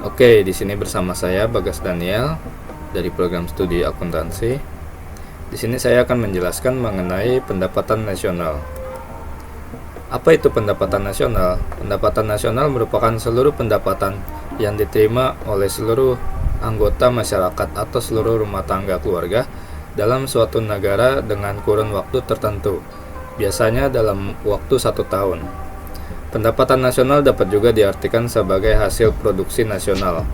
Oke, di sini bersama saya Bagas Daniel dari program studi akuntansi. Di sini saya akan menjelaskan mengenai pendapatan nasional. Apa itu pendapatan nasional? Pendapatan nasional merupakan seluruh pendapatan yang diterima oleh seluruh anggota masyarakat atau seluruh rumah tangga keluarga dalam suatu negara dengan kurun waktu tertentu, biasanya dalam waktu 1 tahun. Pendapatan nasional dapat juga diartikan sebagai hasil produksi nasional,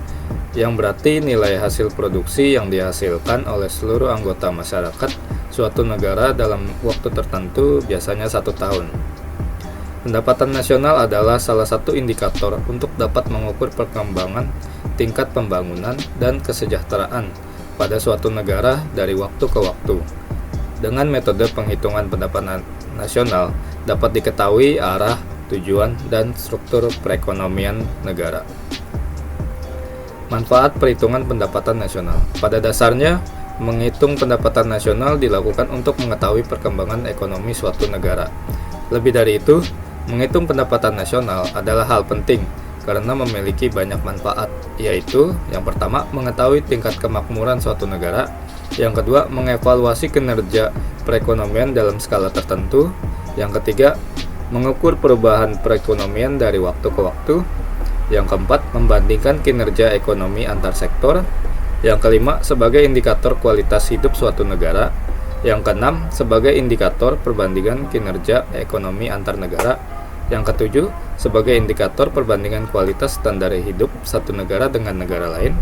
yang berarti nilai hasil produksi yang dihasilkan oleh seluruh anggota masyarakat suatu negara dalam waktu tertentu, biasanya 1 tahun. Pendapatan nasional adalah salah satu indikator untuk dapat mengukur perkembangan tingkat pembangunan dan kesejahteraan pada suatu negara dari waktu ke waktu. Dengan metode penghitungan pendapatan nasional dapat diketahui arah, tujuan, dan struktur perekonomian negara. Manfaat perhitungan pendapatan nasional. Pada dasarnya, menghitung pendapatan nasional dilakukan untuk mengetahui perkembangan ekonomi suatu negara. Lebih dari itu, menghitung pendapatan nasional adalah hal penting karena memiliki banyak manfaat, yaitu yang pertama, mengetahui tingkat kemakmuran suatu negara, yang kedua, mengevaluasi kinerja perekonomian dalam skala tertentu, yang ketiga, mengukur perubahan perekonomian dari waktu ke waktu, yang keempat, membandingkan kinerja ekonomi antar sektor, yang kelima, sebagai indikator kualitas hidup suatu negara, yang keenam, sebagai indikator perbandingan kinerja ekonomi antar negara, yang ketujuh, sebagai indikator perbandingan kualitas standar hidup satu negara dengan negara lain,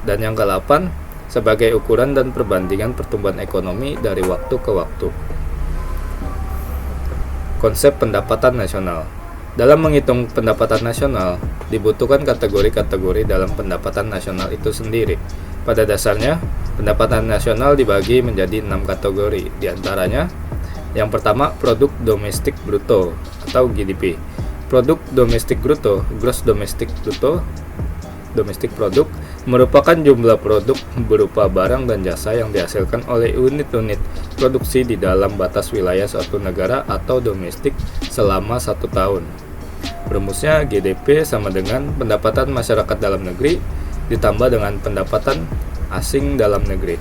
dan yang kedelapan, sebagai ukuran dan perbandingan pertumbuhan ekonomi dari waktu ke waktu. Konsep pendapatan nasional. Dalam menghitung pendapatan nasional, dibutuhkan kategori-kategori dalam pendapatan nasional itu sendiri. Pada dasarnya, pendapatan nasional dibagi menjadi 6 kategori. Di antaranya, yang pertama, produk domestik bruto atau GDP. Produk domestik bruto, gross domestic bruto, domestic product, merupakan jumlah produk berupa barang dan jasa yang dihasilkan oleh unit-unit produksi di dalam batas wilayah suatu negara atau domestik selama 1 tahun. Rumusnya GDP sama dengan pendapatan masyarakat dalam negeri ditambah dengan pendapatan asing dalam negeri.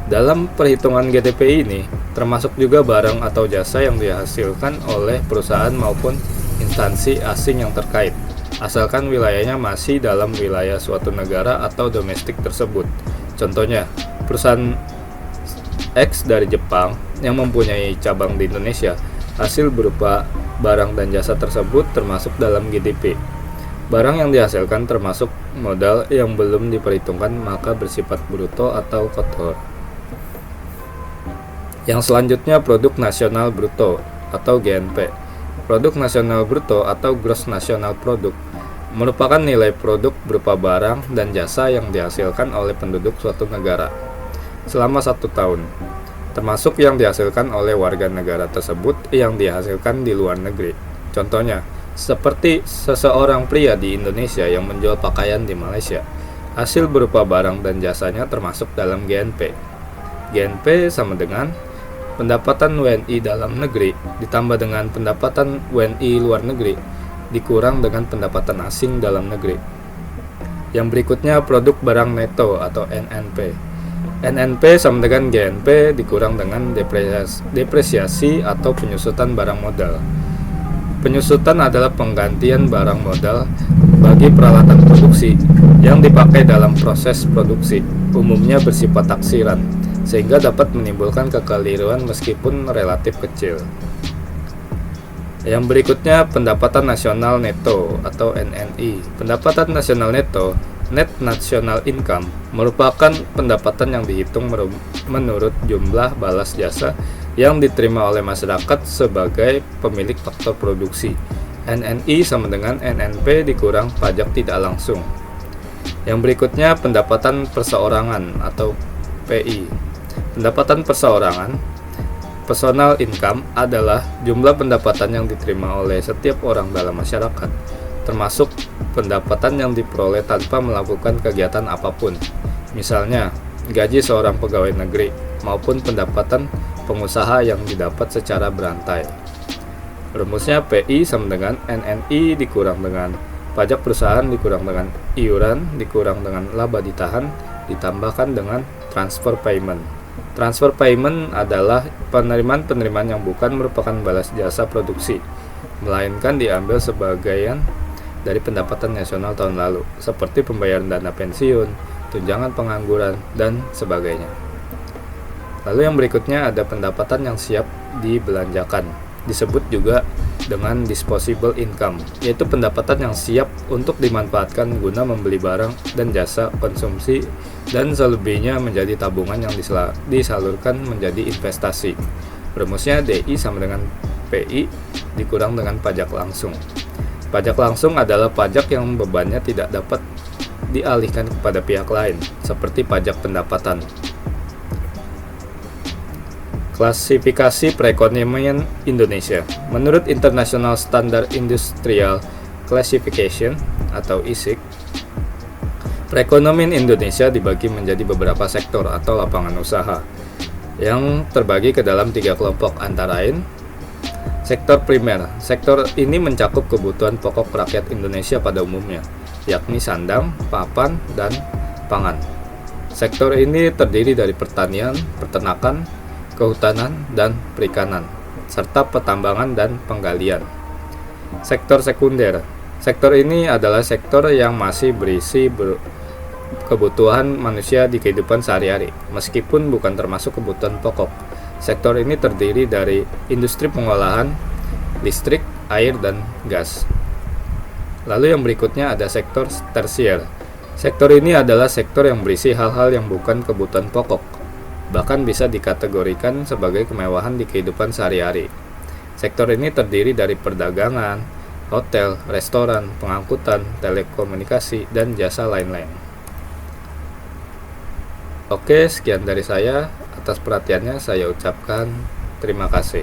Dalam perhitungan GDP ini termasuk juga barang atau jasa yang dihasilkan oleh perusahaan maupun instansi asing yang terkait, asalkan wilayahnya masih dalam wilayah suatu negara atau domestik tersebut. Contohnya, perusahaan X dari Jepang yang mempunyai cabang di Indonesia, hasil berupa barang dan jasa tersebut termasuk dalam GDP. Barang yang dihasilkan termasuk modal yang belum diperhitungkan maka bersifat bruto atau kotor. Yang selanjutnya, produk nasional bruto atau GNP. Produk nasional bruto atau gross national product merupakan nilai produk berupa barang dan jasa yang dihasilkan oleh penduduk suatu negara selama 1 tahun, termasuk yang dihasilkan oleh warga negara tersebut yang dihasilkan di luar negeri. Contohnya, seperti seseorang pria di Indonesia yang menjual pakaian di Malaysia, hasil berupa barang dan jasanya termasuk dalam GNP. GNP sama dengan pendapatan WNI dalam negeri ditambah dengan pendapatan WNI luar negeri dikurang dengan pendapatan asing dalam negeri. Yang berikutnya, produk barang neto atau NNP. NNP sama dengan GNP dikurang dengan depresiasi atau penyusutan barang modal. Penyusutan adalah penggantian barang modal bagi peralatan produksi yang dipakai dalam proses produksi, umumnya bersifat taksiran, sehingga dapat menimbulkan kekeliruan meskipun relatif kecil. Yang berikutnya, pendapatan nasional neto atau NNI. Pendapatan nasional neto, net national income, merupakan pendapatan yang dihitung menurut jumlah balas jasa yang diterima oleh masyarakat sebagai pemilik faktor produksi. NNI sama dengan NNP dikurang pajak tidak langsung. Yang berikutnya, pendapatan perseorangan atau PI. Pendapatan perseorangan, personal income, adalah jumlah pendapatan yang diterima oleh setiap orang dalam masyarakat, termasuk pendapatan yang diperoleh tanpa melakukan kegiatan apapun, misalnya gaji seorang pegawai negeri maupun pendapatan pengusaha yang didapat secara berantai. Rumusnya PI sama dengan NNI dikurang dengan Pajak perusahaan dikurang dengan iuran, dikurang dengan laba ditahan, ditambahkan dengan transfer payment. Transfer payment adalah penerimaan-penerimaan yang bukan merupakan balas jasa produksi, melainkan diambil sebagian dari pendapatan nasional tahun lalu, seperti pembayaran dana pensiun, tunjangan pengangguran, dan sebagainya. Lalu yang berikutnya ada pendapatan yang siap dibelanjakan, disebut juga dengan disposable income, yaitu pendapatan yang siap untuk dimanfaatkan guna membeli barang dan jasa konsumsi dan selebihnya menjadi tabungan yang disalurkan menjadi investasi. Rumusnya DI sama dengan PI dikurang dengan pajak langsung. Pajak langsung adalah pajak yang bebannya tidak dapat dialihkan kepada pihak lain, seperti pajak pendapatan. Klasifikasi perekonomian Indonesia. Menurut International Standard Industrial Classification atau ISIC, perekonomian Indonesia dibagi menjadi beberapa sektor atau lapangan usaha yang terbagi ke dalam 3 kelompok, antara lain sektor primer. Sektor ini mencakup kebutuhan pokok rakyat Indonesia pada umumnya, yakni sandang, papan, dan pangan. Sektor ini terdiri dari pertanian, peternakan, kehutanan dan perikanan, serta pertambangan dan penggalian. Sektor sekunder. Sektor ini adalah sektor yang masih berisi kebutuhan manusia di kehidupan sehari-hari, meskipun bukan termasuk kebutuhan pokok. Sektor ini terdiri dari industri pengolahan, listrik, air, dan gas. Lalu yang berikutnya ada sektor tersier. Sektor ini adalah sektor yang berisi hal-hal yang bukan kebutuhan pokok, bahkan bisa dikategorikan sebagai kemewahan di kehidupan sehari-hari. Sektor ini terdiri dari perdagangan, hotel, restoran, pengangkutan, telekomunikasi, dan jasa lain-lain. Oke, sekian dari saya. Atas perhatiannya saya ucapkan terima kasih.